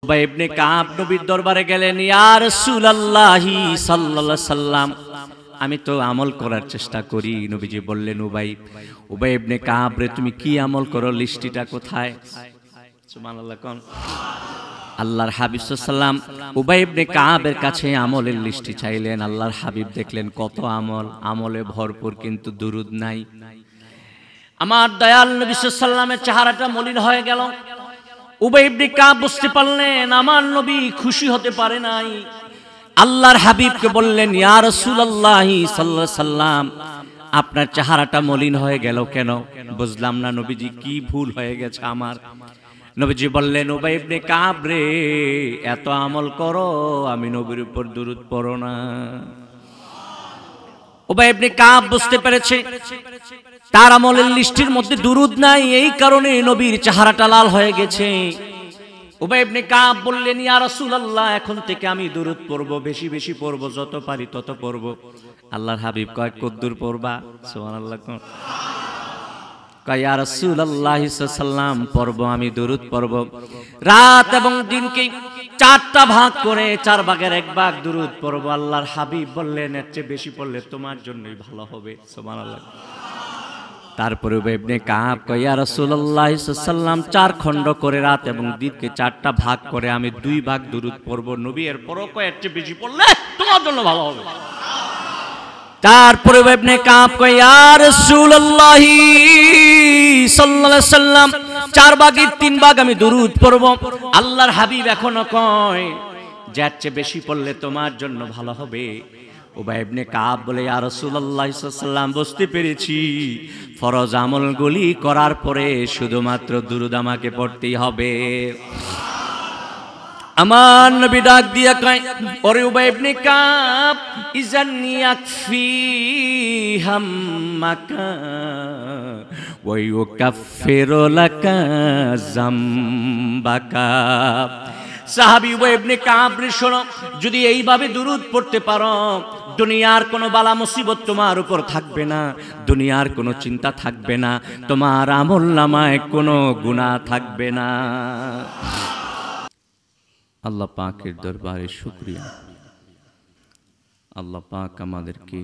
উবাই ইবনে কাব নবীর দরবারে গেলেন, ইয়া রাসূলুল্লাহি সাল্লাল্লাহু আলাইহি সাল্লাম, আমি তো আমল করার চেষ্টা করি। নবীজি বললেন, উবাই ইবনে কাব রে, তুমি কি আমল করো, লিস্টিটা কোথায়? সুবহানাল্লাহ কোন। আল্লাহর হাবিব সাল্লাল্লাহু আলাইহি সাল্লাম উবাই ইবনে কাবের কাছে আমলের লিস্টি চাইলেন। আল্লাহর হাবিব দেখলেন কত আমলে ভরপুর, কিন্তু দুরুদ নাই। আমার দয়াল নবী সাল্লাল্লাহু আলাইহি সাল্লামের চেহারাটা মলিন হয়ে গেল। উবাই ইবনে কাব বুঝতে পারলেন আমার নবী খুশি হতে পারে নাই। আল্লাহর হাবিবকে বললেন, ইয়া রাসূলুল্লাহি সাল্লাল্লাহু আলাইহি সাল্লাম, আপনার চেহারাটা মলিন হয়ে গেল কেন? বুঝলাম না নবীজি, কি ভুল হয়ে গেছে আমার? নবীজি বললেন, উবাই ইবনে কাব রে, এত আমল করো, আমি নবীর উপর দুরূদ পড়ো না। উবাই ইবনে কাব বুঝতে পেরেছে তার আমলের লিস্টির মধ্যে দুরূদ নাই, এই কারণে নবীর চেহারাটা লাল হয়ে গেছে। উবাই ইবনে কাব বললেন, ইয়া রাসূলুল্লাহ, এখন থেকে আমি দুরূদ পড়ব, বেশি বেশি পড়ব, যত পারি তত পড়ব। আল্লাহর হাবিব কয়, কদ্দুর পড়বা? সুবহানাল্লাহ। কয়, ইয়া রাসূলুল্লাহ সাল্লাল্লাহু আলাইহি সাল্লাম, পড়ব, আমি দুরূদ পড়ব। রাত এবং দিনকে চারটা ভাগ করে 4 ভাগের 1 ভাগ দুরূদ পড়ব। আল্লাহর হাবিব বললেন, এর চেয়ে বেশি পড়লে তোমার জন্যই ভালো হবে। সুবহানাল্লাহ। তারপরে উবাই ইবনে কাব কয়, ইয়া রাসূলুল্লাহ সাল্লাল্লাহু আলাইহি সাল্লাম, 4 খণ্ড করে রাত এবং দিনকে 4টা ভাগ করে আমি 2 ভাগ দুরূদ পড়ব। নবী এর পরও কয়, এর চেয়ে বেশি পড়লে তোমার জন্য ভালো হবে। তারপরে উবাই ইবনে কাব কয়, ইয়া রাসূলুল্লাহ সাল্লাল্লাহু আলাইহি সাল্লাম, 4 ভাগের 3 ভাগ আমি দুরূদ পড়ব। আল্লাহর হাবিব এখনো কয়, যার চেয়ে বেশি পড়লে তোমার জন্য ভালো হবে। উবাই ইবনে কাব বলে, ইয়া রাসূলুল্লাহ সাল্লাল্লাহু আলাইহি সাল্লাম, বুঝতে পেরেছি, ফরজ আমলগুলি করার পরে শুধুমাত্র দুরূদ আমাকে পড়তেই হবে। আমার নবী ডাক দিয়া কয়, ওরে উবাই ইবনে কাব, ইজান ইয়াকফি হাম্মাকা ওয়া ইউকাফফিরু লাকা যামবাকা। সাহাবী উবাই ইবনে কাব রে, শোনো, যদি এইভাবে দুরূদ পড়তে পারো, দুনিয়ার কোনো বালা মুসিবত তোমার উপর থাকবে না, দুনিয়ার কোনো চিন্তা থাকবে না, তোমার আমলনামায় কোনো গুনাহ থাকবে না। আল্লাহ পাকের দরবারে শুকরিয়া, আল্লাহ পাক আমাদেরকে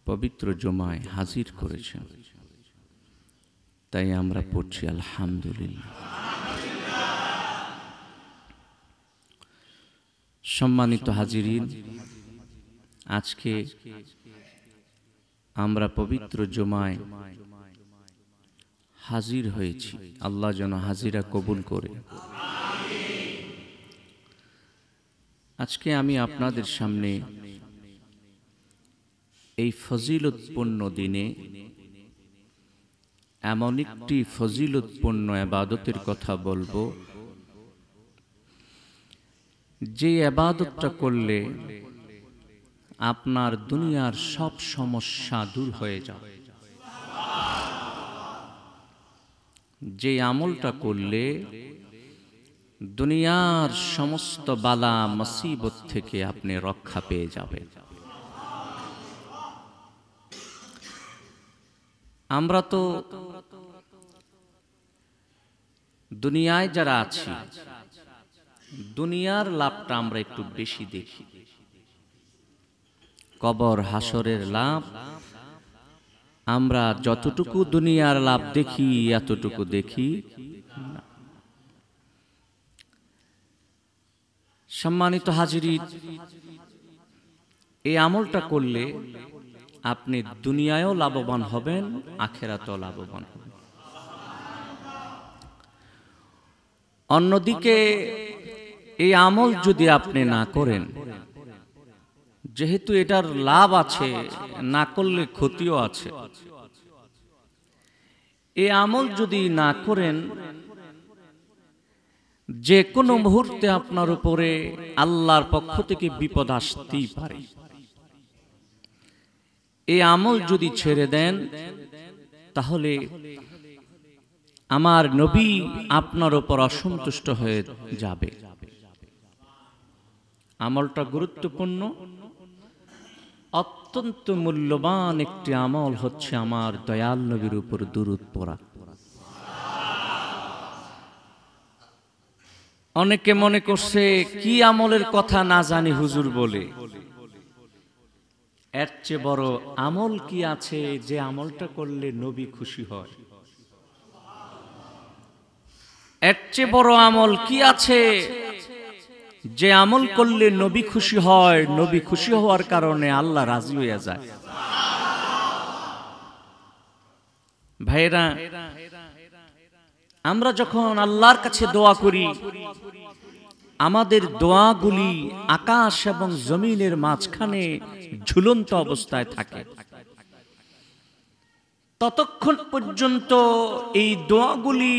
পবিত্র জুমায় হাজির করেছেন, তাই আমরা পড়ছি আলহামদুলিল্লাহ। সম্মানিত হাজিরিন, আজকে আমরা পবিত্র জুমায় হাজির হয়েছি, আল্লাহ যেন হাজিরা কবুল করে। আজকে আমি আপনাদের সামনে এই ফজিলতপূর্ণ দিনে এমন একটি ফজিলতপূর্ণ ইবাদতের কথা বলবো, যে ইবাদতটা করলে আপনার দুনিয়ার সব সমস্যা দূর হয়ে যাবে, যে আমলটা করলে দুনিয়ার সমস্ত বালা মুসিবত থেকে আপনি রক্ষা পেয়ে যাবেন। আমরা তো দুনিয়ায় যারা আছি, দুনিয়ার লাভটা আমরা একটু বেশি দেখি, কবর হাসরের লাভ আমরা যতটুকু দুনিয়ার লাভ দেখি এতটুকু দেখি না। সম্মানিত হাজিরিন, এই আমলটা করলে আপনি দুনিয়ায়ও লাভবান হবেন, আখিরাতেও লাভবান হবেন। অন্যদিকে এই আমল যদি আপনি না করেন, যেহেতু এটার লাভ আছে, না করলে ক্ষতিও আছে, এই আমল যদি না করেন, যে কোনো মুহূর্তে আপনার উপরে আল্লাহর পক্ষ থেকে বিপদ আসতেই পারে। এই আমল যদি ছেড়ে দেন, তাহলে আমার নবী আপনার উপর অসন্তুষ্ট হয়ে যাবে। আমলটা গুরুত্বপূর্ণ, অত্যন্ত মূল্যবান একটি আমল হচ্ছে আমার দয়াল নবীর উপর দুরূদ পড়া। অনেকে মনে করছে কি আমলের কথা না জানি হুজুর বলে। এর চেয়ে বড় আমল কি আছে যে আমলটা করলে নবী খুশি হয়? এর চেয়ে বড় আমল কি আছে যে আমল করলে নবী খুশি হয়, নবী খুশি হওয়ার কারণে আল্লাহ রাজি হয়ে যায়? ভাইরা, আমরা যখন আল্লাহর কাছে দোয়া করি, আমাদের দোয়াগুলি আকাশ এবং জমিনের মাঝখানে ঝুলন্ত অবস্থায় থাকে। ততক্ষণ পর্যন্ত এই দোয়াগুলি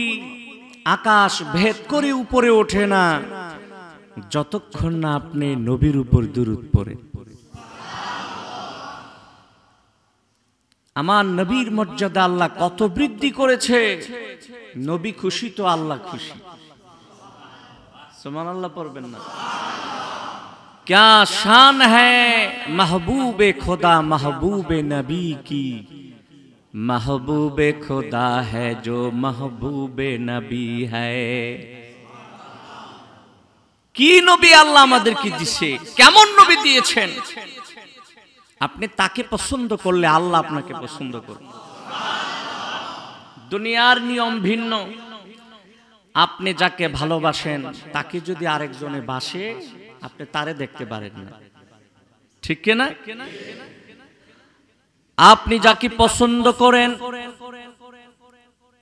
আকাশ ভেদ করে উপরে ওঠে না, যতক্ষণ না আপনি নবীর উপর দুরূদ পড়েন। আমার নবীর মর্যাদা আল্লাহ কত বৃদ্ধি করেছে। নবী খুশি তো আল্লাহ খুশি। সুবহানাল্লাহ পড়বেন না? क्या शान है महबूबे खुदा महबूबे नबी की, महबूबे खुदा है जो महबूबे नबी है। কি নবী আল্লাহ আমাদেরকে দিয়েছে, কেমন নবী দিয়েছেন। আপনি তাকে পছন্দ করলে আল্লাহ আপনাকে পছন্দ করবে। দুনিয়ার নিয়ম ভিন্ন। আপনি যাকে ভালোবাসেন তাকে যদি আরেকজনে বাসে, আপনি তারে দেখতে পারেন না, ঠিক কিনা? আপনি যাকে পছন্দ করেন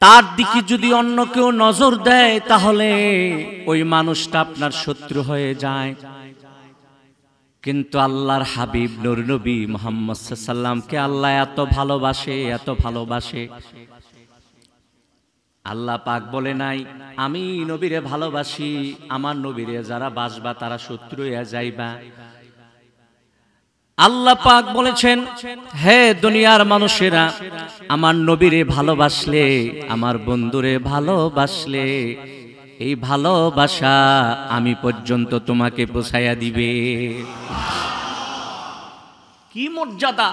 তার দিকে যদি অন্য কেউ নজর দেয়, তাহলে ওই মানুষটা আপনার শত্রু হয়ে যায়। কিন্তু আল্লাহর হাবিব নূর নবী মুহাম্মদ সাল্লাল্লাহু আলাইহি ওয়াসাল্লামকে আল্লাহ এত ভালোবাসে, এত ভালোবাসে। আল্লাহ পাক বলে নাই আমি নবীরে ভালোবাসি, আমার নবীরে যারা বাসবা তারা শত্রু হয়ে যাইবা। আল্লাহ পাক বলেছেন, হে দুনিয়ার মানুষেরা, আমার নবীরে ভালোবাসলে, আমার বন্ধুরে ভালোবাসলে, এই ভালোবাসা আমি পর্যন্ত তোমাকে পৌঁছায়া দিবে। কি মর্যাদা,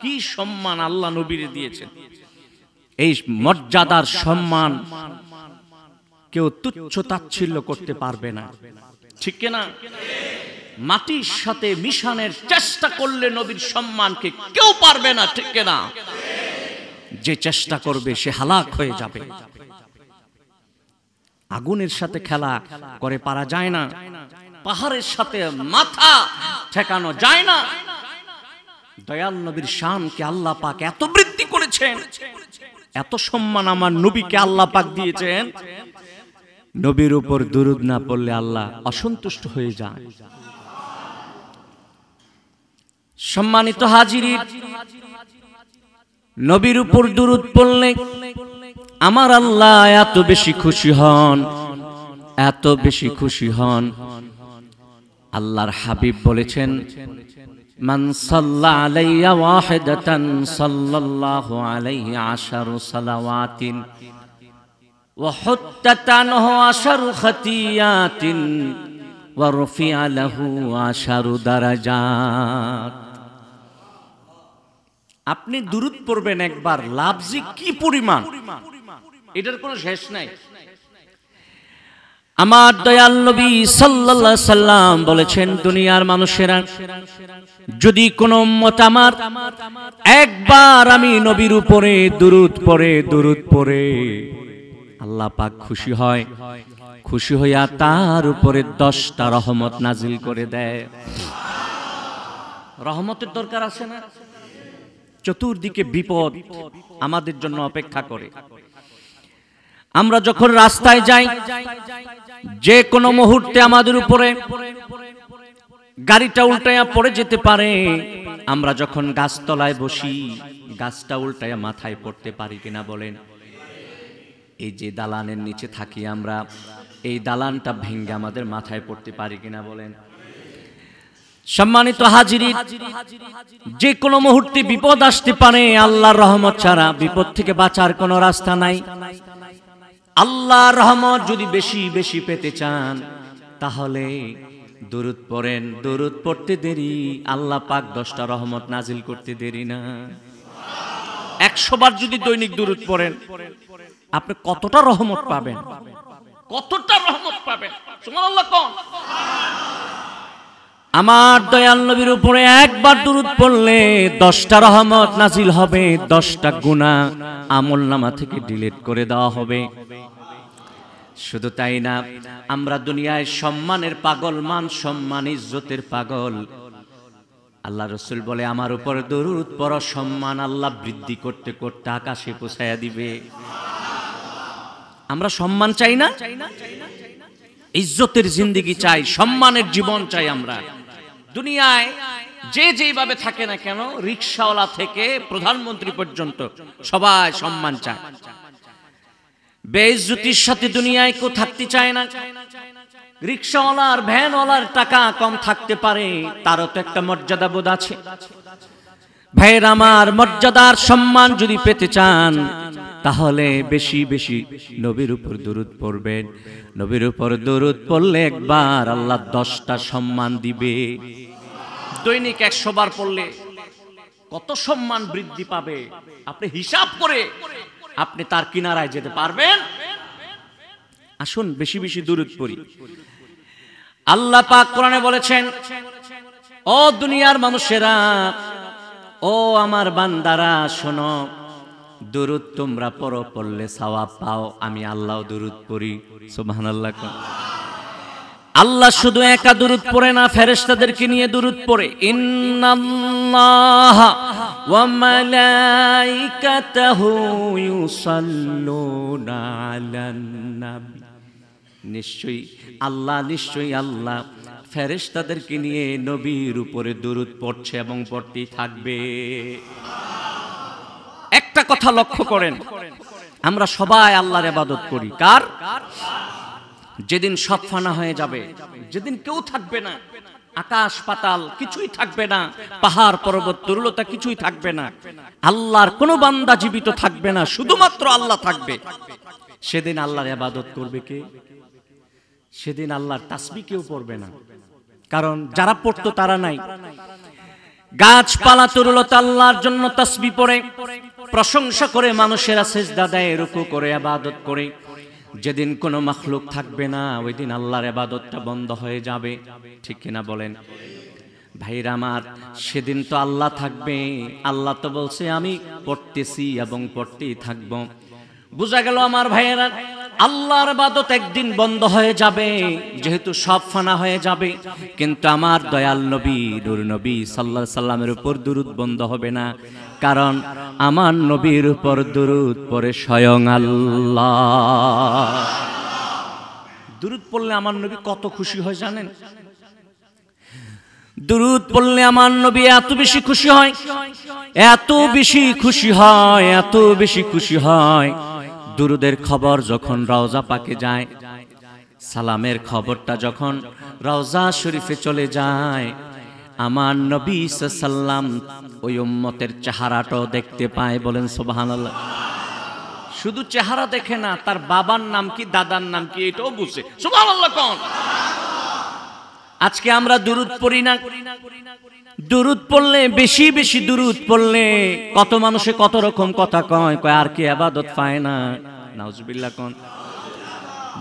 কি সম্মান আল্লাহ নবীরে দিয়েছেন। এই মর্যাদার সম্মান কেউ তুচ্ছ তাচ্ছিল্য করতে পারবে না, ঠিক কিনা? মাটির সাথে মিশানোর চেষ্টা করলে নবীর সম্মানকে কেউ পারবে না, ঠিক কিনা? যে চেষ্টা করবে সে হালাক হয়ে যাবে। আগুনের সাথে খেলা করে পারা যায় না, পাহাড়ের সাথে মাথা ঠেকানো যায় না। দয়াল নবীর শানকে আল্লাহ পাক এত বৃদ্ধি করেছেন, এত সম্মান আমার নবীকে আল্লাহ পাক দিয়েছেন। নবীর উপর দুরূদ না পড়লে আল্লাহ অসন্তুষ্ট হয়ে যায়। সম্মানিত হাজিরিন, নবীর উপর দুরূদ পড়লে আমার আল্লাহ এত বেশি খুশি হন, এত বেশি খুশি হন। আল্লাহর হাবিব বলেছেন, মান সাল্লা আলাইয়া ওয়াহিদাতান সাল্লাল্লাহু আলাইহি আশারু সালাওয়াতিন ওয়া হুত্তাত আনহু আশারু খাতিয়াতিন ওয়া রুফিআ লাহু আশারু দারাজাত। আপনি দুরূদ পড়বেন একবার, লাভ যে কি পরিমাণ, এটার কোনো শেষ নাই। আমার দয়াল নবী সাল্লাল্লাহু আলাইহি সাল্লাম বলেছেন, দুনিয়ার মানুষেরা যদি কোন উম্মত আমার একবার আমি নবীর উপরে দুরূদ পড়ে আল্লাহ পাক খুশি হয়, খুশি হইয়া তার উপরে 10টা রহমত নাজিল করে দেয়। রহমতের দরকার আছে না? চতুর্দিকে বিপদ আমাদের জন্য অপেক্ষা করে। আমরা যখন রাস্তায় যাই, যে কোনো মুহূর্তে আমাদের উপরে গাড়িটা উল্টায়া পড়ে যেতে পারে। আমরা যখন গাছতলায় বসি, গাছটা উল্টায়া মাথায় পড়তে পারি কিনা বলেন? এই যে দালানের নিচে থাকি আমরা, এই দালানটা ভেঙে আমাদের মাথায় পড়তে পারি কিনা বলেন? সম্মানিত হাজিরিন, যে কোনো মুহূর্তে বিপদ আসতে পারে। আল্লাহর রহমত ছাড়া বিপদ থেকে বাঁচার কোনো রাস্তা নাই। আল্লাহর রহমত যদি বেশি বেশি পেতে চান, তাহলে দুরূদ পড়েন। দুরূদ পড়তে দেরি, আল্লাহ পাক 10টা রহমত নাজিল করতে দেরি না। 100 বার যদি দৈনিক দুরূদ পড়েন, আপনি কতটা রহমত পাবেন, কতটা রহমত পাবেন। সুবহানাল্লাহ কোন? আমার দয়াল নবীর উপরে একবার দুরূদ পড়লে 10টা রহমত নাজিল হবে, 10টা গুনাহ আমলনামা থেকে ডিলিট করে দেওয়া হবে। শুধু তাই না, আমরা দুনিয়ায় সম্মানের পাগল, মান সম্মান ইজ্জতের পাগল। আল্লাহ রাসূল বলে আমার উপর দরুদ পড়ো, সম্মান আল্লাহ বৃদ্ধি করতে করতে আকাশে পৌঁছায়া দিবে। আমরা সম্মান চাই না, ইজ্জতের জিন্দেগি চাই, সম্মানের জীবন চাই। আমরা দুনিয়ায় যে যেভাবে থাকে না কেন, রিকশাওয়ালা থেকে প্রধানমন্ত্রী পর্যন্ত সবাই সম্মান চায়। বেইজ্জতির সাথে দুনিয়ায় কেউ থাকতে চায় না। রিকশাওয়ালার ভ্যানওয়ালার টাকা কম থাকতে পারে, তারও তো একটা মর্যাদা বোধ আছে। ভাইয়ের আমার, মর্যাদার সম্মান যদি পেতে চান তাহলে বেশি বেশি নবীর উপর দরুদ পড়বেন। নবীর উপর দরুদ পড়লে একবার আল্লাহ 10টা সম্মান দিবে। দৈনিক 100 বার পড়লে কত সম্মান বৃদ্ধি পাবে আপনি হিসাব করে আপনি তার কিনারায় যেতে পারবেন। আসুন বেশি বেশি দরুদ পড়ি। আল্লাহ পাক কোরআনে বলেছেন, ও দুনিয়ার মানুষেরা, ও আমার বান্দারা শোনো, দরুদ তোমরা পড়লে সওয়াব পাও, আমি আল্লাহ দরুদ পড়ি। সুবহানাল্লাহ। আল্লাহ শুধু একা দরুদ পড়ে না, ফেরেশতাদেরকে নিয়ে দরুদ পড়ে। ইন্নাল্লাহা ওয়া মালাইকাতাহু ইউসাল্লুনা আলান নবী। নিশ্চয়ই আল্লাহ ফেরেশতাদেরকে নিয়ে নবীর উপরে দরুদ পড়ছে এবং পড়তেই থাকবে। একটা কথা লক্ষ্য করেন, আমরা সবাই আল্লাহর ইবাদত করি কার? যেদিন সব ফানা হয়ে যাবে, যেদিন কেউ থাকবে না, আকাশ পাতাল কিছুই থাকবে না, পাহাড় পর্বত তরুলতা কিছুই থাকবে না, আল্লাহর কোনো বান্দা জীবিত থাকবে না, শুধুমাত্র আল্লাহ থাকবে, সেদিন আল্লাহর ইবাদত করবে কে? সেদিন আল্লাহর তাসবিহ কেউ পড়বে না, কারণ যারা পড়তো তারা নাই। গাছপালা তরুলতা আল্লাহর জন্য তাসবিহ পড়ে, প্রশংসা করে, মানুষেরা সিজদা দেয়, রুকু করে, ইবাদত করে। যেদিন কোনো মাখলুক থাকবে না, ওই দিন আল্লাহর ইবাদতটা বন্ধ হয়ে যাবে। ঠিক কিনা বলেন ভাইরা আমার? সেদিন তো আল্লাহ থাকবে। আল্লাহ তো বলছে আমি পড়তেছি এবং পড়তেই থাকবো। বুঝা গেল আমার ভাইয়েরা, আল্লাহর ইবাদত একদিন বন্ধ হয়ে যাবে, যেহেতু সব ফানা হয়ে যাবে। কিন্তু আমার দয়াল নবী, নূর নবী সাল্লাল্লাহু আলাইহি সাল্লামের উপর দরুদ বন্ধ হবে না, কারণ আমার নবীর উপর দরুদ পড়ে স্বয়ং আল্লাহ। দরুদ পড়লে আমার নবী কত খুশি হয় জানেন? দরুদ পড়লে আমার নবী এত বেশি খুশি হয়, এত বেশি খুশি হয়, এত বেশি খুশি হয়। দুরুদের খবর যখন রওজা পাকে যায়, সালামের খবরটা যখন রওজা শরীফে চলে যায়, আমার নবী সাল্লাম ওই উম্মতের চেহারাটাও দেখতে পায়। বলেন সুবহানাল্লাহ। শুধু চেহারা দেখে না, তার বাবার নাম কি, দাদার নাম কি, এটাও বুঝে। সুবহানাল্লাহ কোন? আজকে আমরা দুরুদ পড়ি না। দুরুদ পড়লে, বেশি বেশি দুরুদ পড়লে কত মানুষে কত রকম কথা কয়, কয় আর কি ইবাদত পায় না। নাউজুবিল্লাহ কোন?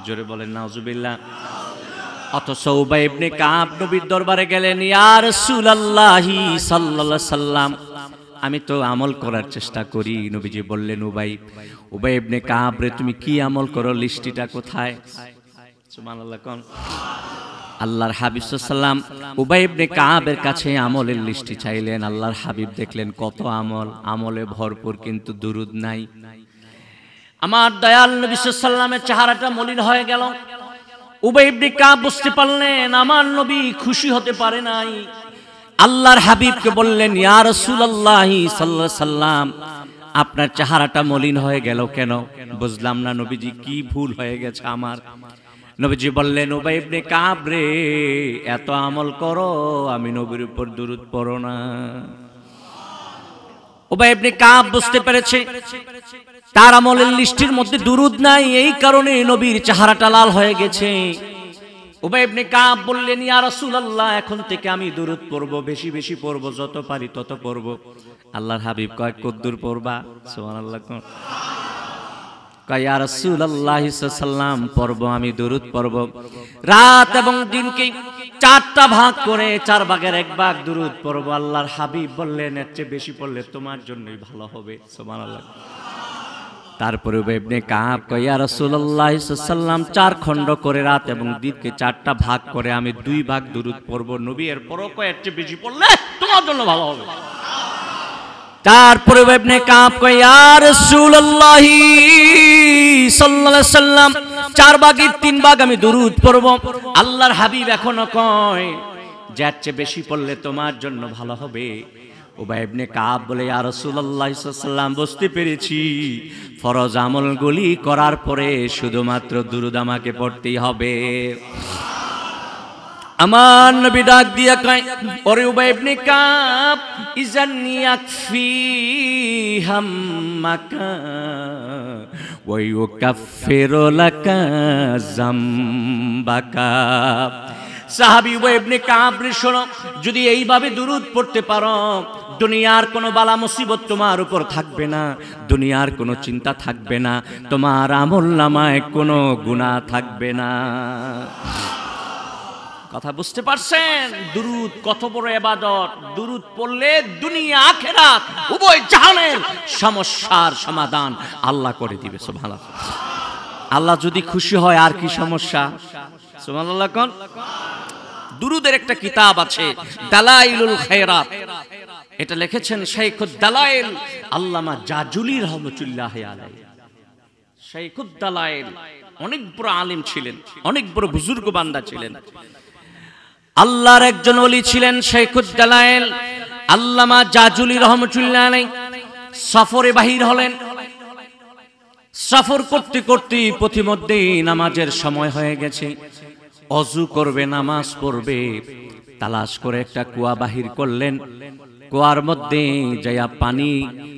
জোরে বলেন নাউজুবিল্লাহ। অথচ উবাই ইবনে কাব নবীর দরবারে গেলেন, ইয়া রাসূলুল্লাহি সাল্লাল্লাহু আলাইহি সাল্লাম, আমি তো আমল করার চেষ্টা করি। নবীজি বললেন, উবাই ইবনে কাব রে, তুমি কি আমল করো, লিস্টিটা কোথায়? সুবহানাল্লাহ কোন? আল্লাহর হাবিব সাল্লাল্লাহু আলাইহি সাল্লাম উবাই ইবনে কাবের কাছে আমলের লিস্টি চাইলেন। আল্লাহর হাবিব দেখলেন কত আমল, আমলে ভরপুর, কিন্তু দুরুদ নাই। আমার দয়াল নবী সাল্লাল্লাহু আলাইহি সাল্লামের চেহারাটা মলিন হয়ে গেল। উবাই ইবনে কাব বুঝতে পারলেন আমার নবী খুশি হতে পারে নাই। আল্লাহর হাবিবকে বললেন, ইয়া রাসূলুল্লাহি সাল্লাল্লাহু আলাইহি সাল্লাম, আপনার চেহারাটা মলিন হয়ে গেল কেন? বুঝলাম না নবীজি, কি ভুল হয়ে গেছে আমার? নবীজি বললেন, উবাই ইবনে কাব রে, এত আমল করো, আমি নবীর উপর দুরুদ পড়ো না। উবাই ইবনে কাব বুঝতে পেরেছে তার আমলের লিস্টির মধ্যে দুরুদ নাই, এই কারণে নবীর চেহারাটা লাল হয়ে গেছে। উবাই ইবনে কাব বললেন, ইয়া রাসূলুল্লাহ, এখন থেকে আমি দুরুদ পড়ব, বেশি বেশি পড়ব, যত পারি তত পড়ব। আল্লাহর হাবিব কয়, কদ্দুর পড়বা? সুবহানাল্লাহ। কয় ইয়া রাসূলুল্লাহ সাল্লাল্লাহু আলাইহি পড়ব, আমি দুরূদ পড়ব। রাত এবং দিনকে চারটা ভাগ করে 4 ভাগের 1 ভাগ দুরূদ পড়ব। আল্লাহর হাবিব বললেন এর চেয়ে বেশি পড়লে তোমার জন্যই ভালো হবে। সুবহানাল্লাহ। তারপরে উবাই ইবনে কাব কয় ইয়া রাসূলুল্লাহ সাল্লাল্লাহু আলাইহি ওয়াসাল্লাম 4 খণ্ড করে রাত এবং দিনকে 4টা ভাগ করে আমি 2 ভাগ দুরূদ পড়ব। নবী এর পরও কয় এর চেয়ে বেশি পড়লে তোমার জন্য ভালো হবে। তারপরে উবাই ইবনে কাব কয় ইয়া রাসূলুল্লাহ সাল্লাল্লাহু আলাইহি ওয়াসাল্লাম 4 ভাগের 3 ভাগ আমি দুরূদ পড়ব। আল্লাহর হাবিব এখনো কয় যে এর চেয়ে বেশি পড়লে তোমার জন্য ভালো হবে। উবাই ইবনে কাব বলে ইয়া রাসূলুল্লাহ সাল্লাল্লাহু আলাইহি ওয়াসাল্লাম বুঝতে পেরেছি ফরজ আমলগুলি করার পরে শুধুমাত্র দুরূদ আমাকে পড়তেই হবে। আমার নবী ডাক দিয়া কয় ওরে উবাই ইবনে কাব ইজান ইয়াকফি হাম্মাকা ওয়া ইউকাফিরু লাকা যামবাকা। সাহাবী উবাই ইবনে কাব রে শোনো, যদি এইভাবে দুরূদ পড়তে পারো দুনিয়ার কোনো বালা মুসিবত তোমার উপর থাকবে না, দুনিয়ার কোনো চিন্তা থাকবে না, তোমার আমলনামায় কোনো গুনাহ থাকবে না। কথা বুঝতে পারছেন? দুরূদ কত বড় ইবাদত। দুরূদ পড়লে দুনিয়া আখিরাত উভয় জাহানের সমস্যার সমাধান আল্লাহ করে দিবে। সুবহানাল্লাহ। আল্লাহ যদি খুশি হয় আর কি সমস্যা? সুবহানাল্লাহ। কোন দুরূদের একটা কিতাব আছে দালাইলুল খায়রাত, এটা লিখেছেন শাইখুদ দালাইল আল্লামা জাজুলি রাহমাতুল্লাহি আলাইহি। শাইখুদ দালাইল অনেক বড় আলেম ছিলেন, অনেক বড় বুজুর্গ বান্দা ছিলেন, আল্লাহর একজন ওলি ছিলেন শাইখুদ দালাইল আল্লামা জাজুলি রাহমাতুল্লাহি আলাইহি। সফরে বাহির হলেন, সফর করতে করতে পথিমধ্যেই নামাজের সময় হয়ে গেছে। অজু করবে, নামাজ পড়বে, তালাশ করে একটা কুয়া বাহির করলেন। কুয়ার মধ্যে যাইয়া পানি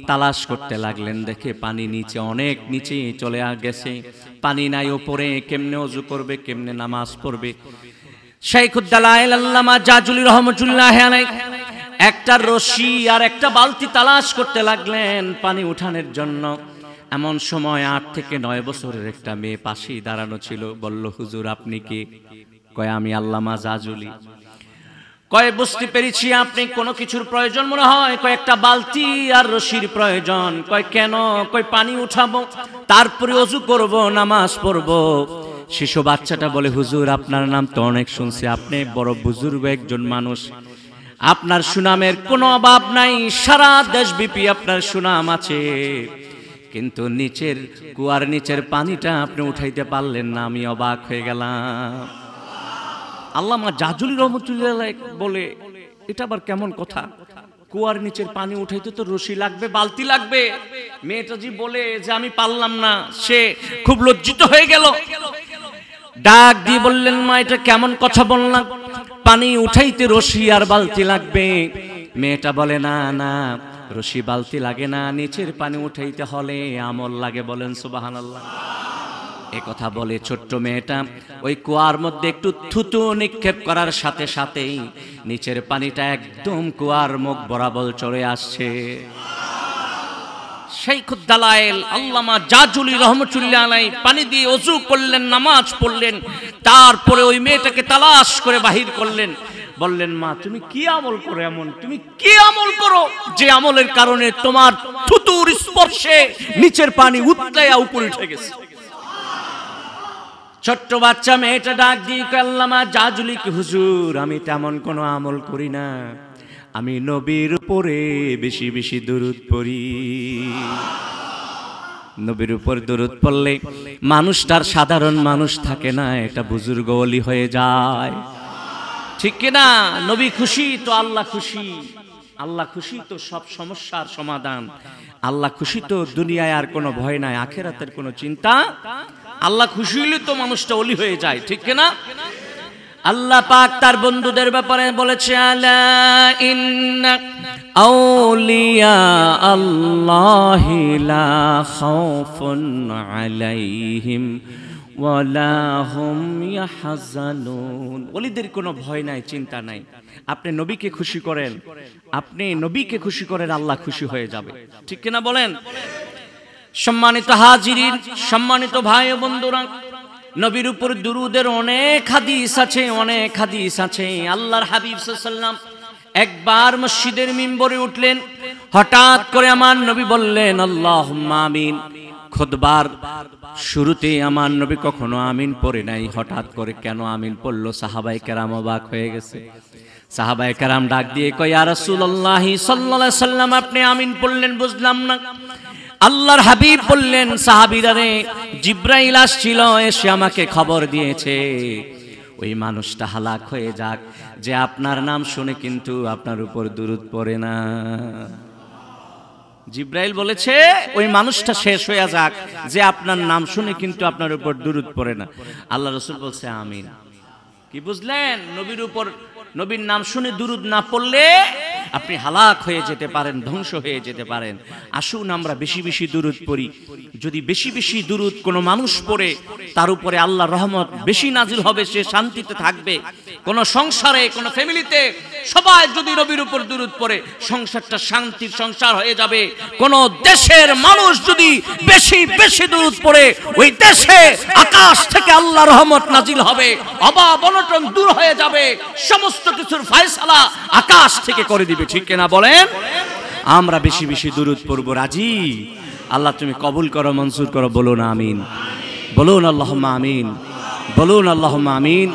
তালাশ করতে লাগলেন। দেখে পানি নিচে, অনেক নিচে চলে গেছে, পানি নাই উপরে, কেমনে অজু করবে, কেমনে নামাজ পড়বে। শাইখুদ দালাইল আল্লামা জাজুলি রাহমাতুল্লাহি আলাইহি একটা রশি আর একটা বালতি তালাশ করতে লাগলেন পানি উঠানোর জন্য। এমন সময় 8 থেকে 9 বছরের একটা মেয়ে পাশেই দাঁড়ানো ছিল। বলল হুজুর আপনি কে? কয় আমি আল্লামা জাজুলি। কয় বুঝতে পেরেছি আপনি কোনো কিছুর প্রয়োজন মনে হয়। কয় একটা বালতি আর রশির প্রয়োজন। কয় কেন? কয় পানি উঠাবো, তারপরে অজু করব, নামাজ পড়ব। শিশু বাচ্চাটা বলে হুজুর আপনার নাম তো অনেক শুনছি, আপনি বড় বুজুর্গ একজন মানুষ, আপনার সুনামের কোনো অভাব নাই, সারা দেশব্যাপী আপনার সুনাম আছে, কিন্তু নিচের কুয়ার নিচের পানিটা আপনি উঠাইতে পারলেন না, আমি অবাক হয়ে গেলাম। আল্লামা জাজুলি রাহমাতুল্লাহি বলে এটা আবার কেমন কথা? কুয়ার নিচের পানি উঠাইতে তো রশি লাগবে, বালতি লাগবে। মেয়েটা জি বলে যে আমি পারলাম না, সে খুব লজ্জিত হয়ে গেল। ডাক দিয়ে বললেন মা এটা কেমন কথা বললাম, পানি উঠাইতে রশি আর বালতি লাগবে। মেয়েটা বলে না না, রশি বালতি লাগে না, নিচের পানি উঠাইতে হলে আমল লাগে। বলেন সুবহানাল্লাহ। এ কথা বলে ছোট্ট মেয়েটা ওই কুয়ার মধ্যে একটু থুতু নিক্ষেপ করার সাথে সাথেই নিচের পানিটা একদম কুয়ার মুখ বরাবর চলে আসছে। শাইখুদ দালাইল আল্লামা জাজুলি রাহমাতুল্লাহি আলাইহি পানি দিয়ে ওযু করলেন, নামাজ পড়লেন, তারপরে ওই মেয়েটাকে তালাশ করে বাহির করলেন। বললেন মা তুমি কি আমল করো এমন, তুমি কি আমল করো যে আমলের কারণে তোমার থুতুর স্পর্শে নিচের পানি উতলায়া উপরে উঠে গেছে? ছোট্ট বাচ্চা মেয়েটা ডাক দিয়ে আল্লামা জাজুলি কি হুজুর আমি তেমন কোনো আমল করি না, আমি নবীর উপরে বেশি বেশি দুরূদ পড়ি। নবীর উপর দুরূদ পড়লে মানুষটার সাধারণ মানুষ থাকে না, এটা বুজুর্গ ওলি হয়ে যায়। ঠিক কিনা? নবী খুশি তো আল্লাহ খুশি, আল্লাহ খুশি তো সব সমস্যার সমাধান, আল্লাহ খুশি তো দুনিয়ায় আর কোনো ভয় নাই, আখিরাতের কোনো চিন্তা। আল্লাহ খুশি হলে তো মানুষটা ওলি হয়ে যায়। ঠিক কিনা? আল্লাহ পাক তার বন্ধুদের ব্যাপারে বলেছে আলা ইন্না আউলিয়া আল্লাহি লা খাউফুন আলাইহিম ওয়ালা হুম ইয়াহজানুন। ওলিদের কোনো ভয় নাই, চিন্তা নাই। আপনি নবীকে খুশি করেন, আপনি নবীকে খুশি করেন, আল্লাহ খুশি হয়ে যাবে। ঠিক কিনা বলেন? সম্মানিত হাজিরিন, সম্মানিত ভাই ও বন্ধুরা, নবীর উপর দুরুদের অনেক হাদিস আছে, অনেক হাদিস আছে। আল্লাহর হাবিব সাল্লাল্লাহু আলাইহি ওয়াসাল্লাম একবার মসজিদের মিম্বরে উঠলেন, হঠাৎ করে আমার নবী বললেন আল্লাহুম্মা আমিন। খুতবার শুরুতে আমার নবী কখনো আমিন পড়ে নাই, হঠাৎ করে কেন আমিন পড়লো? সাহাবায়ে কেরাম অবাক হয়ে গেছে। সাহাবায়ে কেরাম ডাক দিয়ে কয়, ইয়া রাসূলুল্লাহ সাল্লাল্লাহু আলাইহি ওয়াসাল্লাম, আপনি আমিন পড়লেন বুঝলাম না। আল্লাহর হাবিব বললেন, সাহাবীরা রে, জিবরাইল আসছিল, এসে আমাকে খবর দিয়েছে ওই মানুষটা হালাক হয়ে যাক যে আপনার নাম শুনে কিন্তু আপনার উপর দুরূদ পড়ে না। জিবরাইল বলেছে ওই মানুষটা শেষ হয়ে যাক যে আপনার নাম শুনে কিন্তু আপনার উপর দুরূদ পড়ে না। আল্লাহ রাসূল বলছে আমিন। কি বুঝলেন? নবীর উপর, নবীর নাম শুনে দুরূদ না পড়লে আপনি হালাক হয়ে যেতে পারেন, ধ্বংস হয়ে যেতে পারেন। আসুন আমরা বেশি বেশি দুরূদ পড়ি। যদি বেশি বেশি দুরূদ কোনো মানুষ পড়ে, তার উপরে আল্লাহর রহমত বেশি নাজিল হবে, সে শান্তিতে থাকবে। কোন সংসারে, কোন ফ্যামিলিতে সবাই যদি নবীর উপর দুরূদ পড়ে, সংসারটা শান্তির সংসার হয়ে যাবে। কোন দেশের মানুষ যদি বেশি বেশি দুরূদ পড়ে, ওই দেশে আকাশ থেকে আল্লাহর রহমত নাজিল হবে, অভাব অনটন দূর হয়ে যাবে, সমস্ত কিছুর ফয়সালা আকাশ থেকে করে দিবে। ঠিক কিনা বলেন? আমরা বেশি বেশি দুরূদ পড়ব, রাজি? আল্লাহ তুমি কবুল করো, মঞ্জুর করো। বলুন আমিন, বলুন আল্লাহুম্মা আমিন, বলুন আল্লাহুম্মা আমিন।